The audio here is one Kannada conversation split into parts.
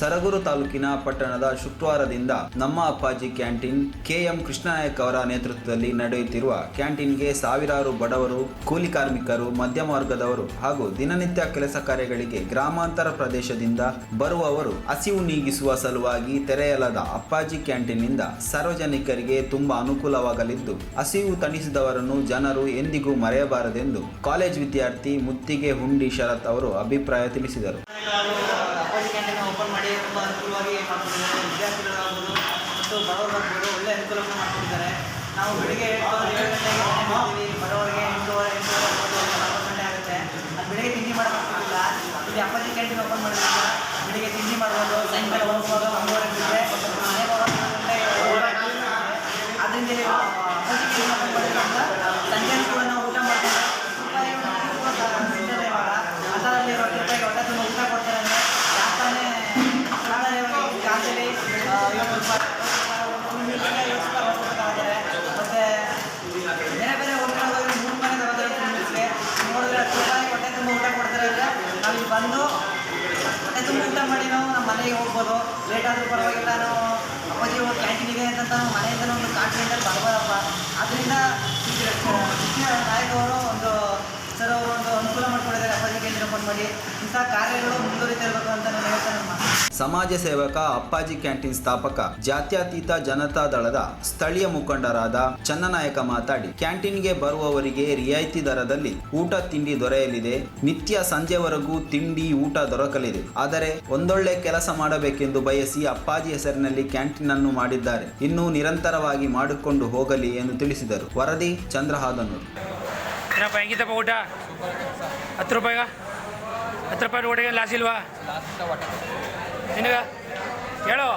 ಸರಗೂರು ತಾಲೂಕಿನ ಪಟ್ಟಣದ ಶುಕ್ರವಾರದಿಂದ ನಮ್ಮ ಅಪ್ಪಾಜಿ ಕ್ಯಾಂಟೀನ್ ಕೆಎಂ ಕೃಷ್ಣನಾಯಕ್ ಅವರ ನೇತೃತ್ವದಲ್ಲಿ ನಡೆಯುತ್ತಿರುವ ಕ್ಯಾಂಟೀನ್ಗೆ ಸಾವಿರಾರು ಬಡವರು, ಕೂಲಿ ಕಾರ್ಮಿಕರು, ಮಧ್ಯಮ ವರ್ಗದವರು ಹಾಗೂ ದಿನನಿತ್ಯ ಕೆಲಸ ಕಾರ್ಯಗಳಿಗೆ ಗ್ರಾಮಾಂತರ ಪ್ರದೇಶದಿಂದ ಬರುವವರು ಹಸಿವು ನೀಗಿಸುವ ಸಲುವಾಗಿ ತೆರೆಯಲಾದ ಅಪ್ಪಾಜಿ ಕ್ಯಾಂಟೀನ್ನಿಂದ ಸಾರ್ವಜನಿಕರಿಗೆ ತುಂಬಾ ಅನುಕೂಲವಾಗಲಿದ್ದು, ಹಸಿವು ತಣಿಸಿದವರನ್ನು ಜನರು ಎಂದಿಗೂ ಮರೆಯಬಾರದೆಂದು ಕಾಲೇಜ್ ವಿದ್ಯಾರ್ಥಿ ಮುತ್ತಿಗೆ ಹುಂಡಿ ಶರತ್ ಅವರು ಅಭಿಪ್ರಾಯ ತಿಳಿಸಿದರು. ಅಪ್ಪಾಜಿ ಕ್ಯಾಂಟೀನ್ ಓಪನ್ ಮಾಡಿ ತುಂಬ ಅನುಕೂಲವಾಗಿ ಮಾಡ್ಕೊಂಡಿದ್ದಾರೆ. ವಿದ್ಯಾರ್ಥಿಗಳಾಗ್ಬೋದು ಮತ್ತು ಬಡವರಾಗ್ಬೋದು ಒಳ್ಳೆ ಅನುಕೂಲವನ್ನು ಮಾಡ್ಕೊಂಡಿದ್ದಾರೆ. ನಾವು ಬೆಳಿಗ್ಗೆ 7 ಗಂಟೆಗೆ ಮಾಡ್ತೀವಿ, ಬಡವರಿಗೆ 8:30 ಗಂಟೆ ಆಗುತ್ತೆ. ಅದು ಬೆಳಿಗ್ಗೆ ತಿಂಡಿ ಮಾಡೋಕ್ಕಾಗ್ತಿಲ್ಲ. ಇಲ್ಲಿ ಅಪ್ಪಾಜಿ ಕ್ಯಾಂಟೀನ್ ಓಪನ್ ಮಾಡೋದ್ರಿಂದ ಬೆಳಿಗ್ಗೆ ತಿಂಡಿ ಮಾಡ್ಬೋದು, ಸಾಯಂಕಾಲ ಹೋಗ್ಬೋದು, 1:30 ಗಂಟೆ ಮನೆಗೆ ಹೋಗೋದು ಅದರಿಂದ ಅಪ್ಪಾಜಿ ಕ್ಯಾಂಟೀನ್ ಓಪನ್ ಮಾಡೋದ್ರಿಂದ ಸಂಜೆ ಕೂಡ ನಾವು ಊಟ ಮಾಡ್ತೀವಿ. ಅದರಲ್ಲಿ ₹20 ಹೊಟ್ಟೆ ತುಂಬ ಊಟ ಕೊಡ್ತಾರೆ ಅಂದರೆ ಯಾಕಂದರೆ ಕಾಲದಲ್ಲಿ ₹50 ಮತ್ತು ಬೇರೆ ಬೇರೆ ಹೋಗ್ತಾರೆ 3 ಮನೆ ತಗೋತಾರೆ. ನೋಡಿದ್ರೆ ಹೊಟ್ಟೆ ತುಂಬ ಊಟ ಕೊಡ್ತಾರೆ ಅಂದರೆ ನಾವು ಇಲ್ಲಿ ಬಂದು ಹೊಟ್ಟೆ ತುಂಬ ಊಟ ಮಾಡಿ ನಾವು ನಮ್ಮ ಮನೆಗೆ ಹೋಗ್ಬೋದು. ಲೇಟ್ ಆದರೂ ಪರವಾಗಿಲ್ಲ, ನಾವು ಅಪ್ಪಾಜಿ ಕ್ಯಾಂಟೀನ್ ಇದೆ ಅಂತ ನಾವು ಮನೆಯಿಂದ ಒಂದು ಕಾನ್ಫಿಡೆಂಟಲ್ಲಿ ಬರ್ಬೋದಪ್ಪ. ಆದ್ದರಿಂದ ನಾಯಕ್ ಅವರು ಸರ್ ಅವರು ಒಂದು ಅನುಕೂಲ ಮಾಡಿಕೊಂಡಿದ್ದಾರೆ. ಅಪ್ಪಾಜಿ ಕೇಂದ್ರ ಓಪನ್ ಮಾಡಿ ಇಂಥ ಕಾರ್ಯಗಳು ಮುಂದುವರಿತಾ ಇರಬೇಕು ಅಂತ ನಾನು ಹೇಳ್ತೇನೆ. ಸಮಾಜ ಸೇವಕ, ಅಪ್ಪಾಜಿ ಕ್ಯಾಂಟೀನ್ ಸ್ಥಾಪಕ, ಜಾತ್ಯತೀತ ಜನತಾ ದಳದ ಸ್ಥಳೀಯ ಮುಖಂಡರಾದ ಚನ್ನನಾಯಕ ಮಾತಾಡಿ, ಕ್ಯಾಂಟೀನ್ಗೆ ಬರುವವರಿಗೆ ರಿಯಾಯಿತಿ ದರದಲ್ಲಿ ಊಟ ತಿಂಡಿ ದೊರೆಯಲಿದೆ. ನಿತ್ಯ ಸಂಜೆವರೆಗೂ ತಿಂಡಿ ಊಟ ದೊರಕಲಿದೆ. ಆದರೆ ಒಂದೊಳ್ಳೆ ಕೆಲಸ ಮಾಡಬೇಕೆಂದು ಬಯಸಿ ಅಪ್ಪಾಜಿ ಹೆಸರಿನಲ್ಲಿ ಕ್ಯಾಂಟೀನ್ ಅನ್ನು ಮಾಡಿದ್ದಾರೆ. ಇನ್ನೂ ನಿರಂತರವಾಗಿ ಮಾಡಿಕೊಂಡು ಹೋಗಲಿ ಎಂದು ತಿಳಿಸಿದರು. ವರದಿ ಚಂದ್ರಹಾದನೂರು. ಏನಪ್ಪ ಹೆಂಗಿತ್ತಪ್ಪ ಊಟ? ₹10 ₹10 ಊಟಗೆ ಲಾಸ್ ಇಲ್ವಾ ನಿನಗ? ಹೇಳು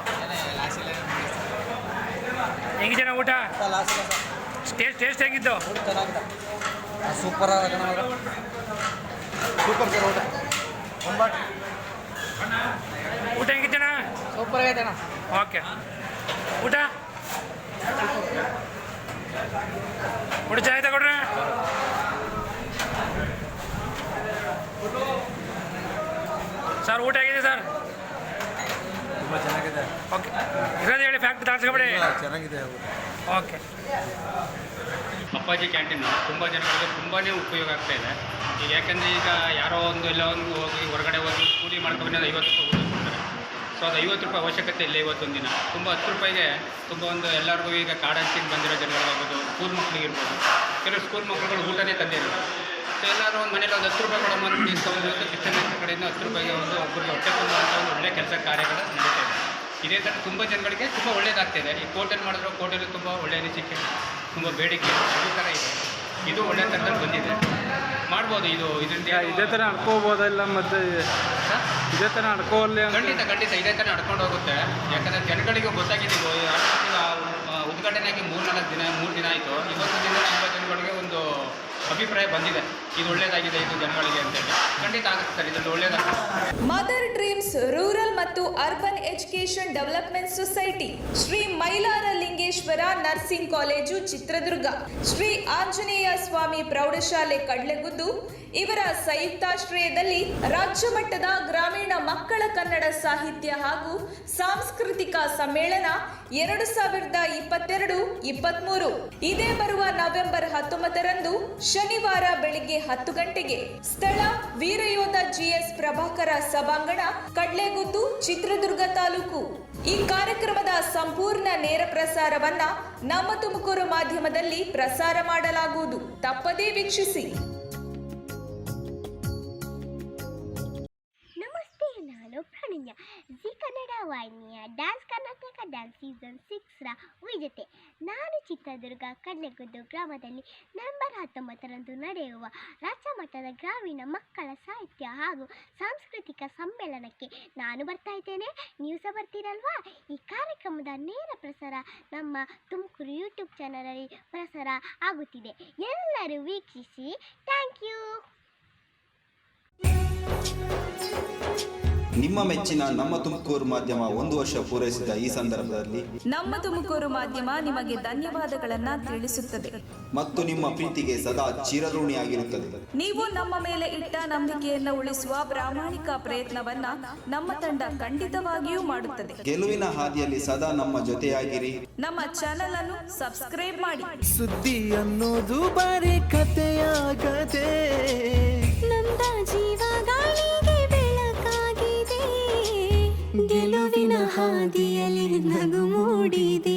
ಹೆಂಗಿದ್ದೇನೆ ಊಟ? ಟೇಸ್ಟ್ ಹೆಂಗಿತ್ತು? ಸೂಪರ್ ಸೂಪರ್ ಸರ್ ಊಟ. ಊಟ ಹೆಂಗಿತ್ತಣ್ಣ? ಸೂಪರ್ ಆಗೈತೆ. ಓಕೆ. ಊಟ ಚೆನ್ನಾಗಿದೆ ಕೊಡ್ರೆ. ಸರ್ ಊಟ ಹೇಗಿದೆ ಸರ್? ತುಂಬ ಚೆನ್ನಾಗಿದೆ. ಓಕೆ, ಇರೋದು ಹೇಳಿ, ಫ್ಯಾಕ್ಟ್ ದಾಟ್ಸ್ಕೊಬೇಡಿ. ಚೆನ್ನಾಗಿದೆ. ಓಕೆ. ಅಪ್ಪಾಜಿ ಕ್ಯಾಂಟೀನು ತುಂಬ ಜನಗಳಿಗೆ ತುಂಬಾ ಉಪಯೋಗ ಆಗ್ತಾಯಿದೆ. ಈಗ ಯಾಕೆಂದರೆ ಈಗ ಯಾರೋ ಎಲ್ಲ ಒಂದು ಹೋಗಿ ಹೊರಗಡೆ ಹೋಗಿ ಕೂಲಿ ಮಾಡ್ಕೊಂಡು ₹50 ಊಟ ಕೊಡ್ತಾರೆ. ಸೊ ಅದು ₹50 ಅವಶ್ಯಕತೆ ಇಲ್ಲ ಇವತ್ತೊಂದು ದಿನ. ತುಂಬ ₹10 ತುಂಬ ಎಲ್ಲರಿಗೂ ಈಗ ಕಾಡಂಚಿಗೆ ಬಂದಿರೋ ಜನಗಳಾಗ್ಬೋದು, ಸ್ಕೂಲ್ ಮಕ್ಕಳಿಗಿರ್ಬೋದು, ಕೆಲವು ಸ್ಕೂಲ್ ಮಕ್ಕಳುಗಳು ಊಟನೇ ತಂದಿರೋದು. ಸೊ ಎಲ್ಲರೂ ಒಂದು ಮನೇಲಿ ಒಂದು ₹10 ಕೊಡೋ ಒಂದು ಇಸ್ಕೊಂಡು ಕಿಚನ್ ಕಡೆಯಿಂದ ₹10 ಒಬ್ಬರಿಗೆ ಹೊಟ್ಟೆ ತುಂಬ ಅಂತ ಒಂದು ಒಳ್ಳೆಯ ಕೆಲಸ ಕಾರ್ಯಗಳು ನಡೀತಾ ಇದೆ. ಇದೇ ಥರ ತುಂಬ ಜನಗಳಿಗೆ ತುಂಬ ಒಳ್ಳೇದಾಗ್ತಾಯಿದೆ. ಈ ಕೋಟೆಲ್ ಮಾಡಿದ್ರು ಕೋಟೆಲು ತುಂಬ ಒಳ್ಳೆಯ ಅನಿಸಿಕೆ, ತುಂಬ ಬೇಡಿಕೆ ಈ ಥರ ಇದೆ. ಇದು ಒಳ್ಳೆ ಥರದಲ್ಲಿ ಬಂದಿದೆ, ಮಾಡ್ಬೋದು. ಇದರಿಂದ ಇದೇ ಥರ ನಡ್ಕೋಬೋದಲ್ಲ, ಮತ್ತು ಇದೇ ಥರ ನಡ್ಕೋಲ್ಲ? ಖಂಡಿತ ಇದೇ ಥರ ನಡ್ಕೊಂಡು ಹೋಗುತ್ತೆ. ಯಾಕಂದರೆ ಜನಗಳಿಗೆ ಗೊತ್ತಾಗಿದೆ. ಉದ್ಘಾಟನೆಯಾಗಿ 3 ದಿನ ಆಯಿತು. ಇವತ್ತು ದಿನ ತುಂಬ ಜನಗಳಿಗೆ ಒಂದು ಅಭಿಪ್ರಾಯ ಬಂದಿದೆ, ಇದು ಒಳ್ಳೆಯದಾಗಿದೆ ಇದು ಜನಗಳಿಗೆ ಅಂತೇಳಿ. ಖಂಡಿತ ಆಗುತ್ತೆ ಸರ್, ಇದರಲ್ಲಿ ಒಳ್ಳೆಯದಾಗುತ್ತೆ. ಮದರ್ ಡ್ರೀಮ್ಸ್ ರೂರಲ್ ಮತ್ತು urban education development society, Shri Mailara Lingeshwara nursing college Chitradurga, Shri Anjaneya Swamy ಪ್ರೌಢಶಾಲೆ ಕಡ್ಲೆಗುದ್ದು ಇವರ ಸಂಯುಕ್ತಾಶ್ರಯದಲ್ಲಿ ರಾಜ್ಯ ಮಟ್ಟದ ಗ್ರಾಮೀಣ ಮಕ್ಕಳ ಕನ್ನಡ ಸಾಹಿತ್ಯ ಹಾಗೂ ಸಾಂಸ್ಕೃತಿಕ ಸಮ್ಮೇಳನ 2022-23 ಇದೇ ಬರುವ ನವೆಂಬರ್ 19ರಂದು ಶನಿವಾರ ಬೆಳಿಗ್ಗೆ 10 ಗಂಟೆಗೆ. ಸ್ಥಳ ವೀರಯೋಧ GS ಪ್ರಭಾಕರ ಸಭಾಂಗಣ, ಕಡ್ಲೆಗುದ್ದು, ಚಿತ್ರದುರ್ಗ ತಾಲೂಕು. ಈ ಕಾರ್ಯಕ್ರಮದ ಸಂಪೂರ್ಣ ನೇರ ಪ್ರಸಾರವನ್ನ ನಮ್ಮ ತುಮಕೂರು ಮಾಧ್ಯಮದಲ್ಲಿ ಪ್ರಸಾರ ಮಾಡಲಾಗುವುದು. ತಪ್ಪದೇ ವೀಕ್ಷಿಸಿ. ಪ್ರಣಯ ಜಿ ಕನ್ನಡ ವಾಹಿನಿಯ ಡ್ಯಾನ್ಸ್ ಕರ್ನಾಟಕ ಡ್ಯಾನ್ಸ್ ಸೀಸನ್ 6ರ ವಿಜೇತೆ. ನಾನು ಚಿತ್ರದುರ್ಗ ಕಡ್ಲೆಗುದ್ದು ಗ್ರಾಮದಲ್ಲಿ ನವೆಂಬರ್ 19ರಂದು ನಡೆಯುವ ರಾಜ್ಯ ಮಟ್ಟದ ಗ್ರಾಮೀಣ ಮಕ್ಕಳ ಸಾಹಿತ್ಯ ಹಾಗೂ ಸಾಂಸ್ಕೃತಿಕ ಸಮ್ಮೇಳನಕ್ಕೆ ನಾನು ಬರ್ತಾ ಇದ್ದೇನೆ. ನೀವು ಸಹ ಬರ್ತೀರಲ್ವಾ? ಈ ಕಾರ್ಯಕ್ರಮದ ನೇರ ಪ್ರಸಾರ ನಮ್ಮ ತುಮಕೂರು ಯೂಟ್ಯೂಬ್ ಚಾನಲಲ್ಲಿ ಪ್ರಸಾರ ಆಗುತ್ತಿದೆ. ಎಲ್ಲರೂ ವೀಕ್ಷಿಸಿ. Thank you. ನಿಮ್ಮ ಮೆಚ್ಚಿನ ನಮ್ಮ ತುಮಕೂರು ಮಾಧ್ಯಮ 1 ವರ್ಷ ಪೂರೈಸಿದ ಈ ಸಂದರ್ಭದಲ್ಲಿ ನಮ್ಮ ತುಮಕೂರು ಮಾಧ್ಯಮ ನಿಮಗೆ ಧನ್ಯವಾದಗಳನ್ನ ತಿಳಿಸುತ್ತದೆ ಮತ್ತು ನಿಮ್ಮ ಪ್ರೀತಿಗೆ ಸದಾ ಚಿರಋಣಿಯಾಗಿರುತ್ತದೆ. ನೀವು ನಮ್ಮ ಮೇಲೆ ಇಟ್ಟ ನಂಬಿಕೆಯನ್ನು ಉಳಿಸುವ ಪ್ರಾಮಾಣಿಕ ಪ್ರಯತ್ನವನ್ನ ನಮ್ಮ ತಂಡ ಖಂಡಿತವಾಗಿಯೂ ಮಾಡುತ್ತದೆ. ಗೆಲುವಿನ ಹಾದಿಯಲ್ಲಿ ಸದಾ ನಮ್ಮ ಜೊತೆಯಾಗಿರಿ. ನಮ್ಮ ಚಾನೆಲ್ ಅನ್ನು ಸಬ್ಸ್ಕ್ರೈಬ್ ಮಾಡಿ. ಸುದ್ದಿ ಅನ್ನೋದು ಬರೀ ಕಥೆಯಾಗದೆ ನೊಂದ ಜೀವ ಗಾಳಿಗೆ ಬೆಳಕಾಗಿದೆ, ಗೆಲುವಿನ ಹಾದಿಯಲ್ಲಿ ನಗು ಮೂಡಿದೆ.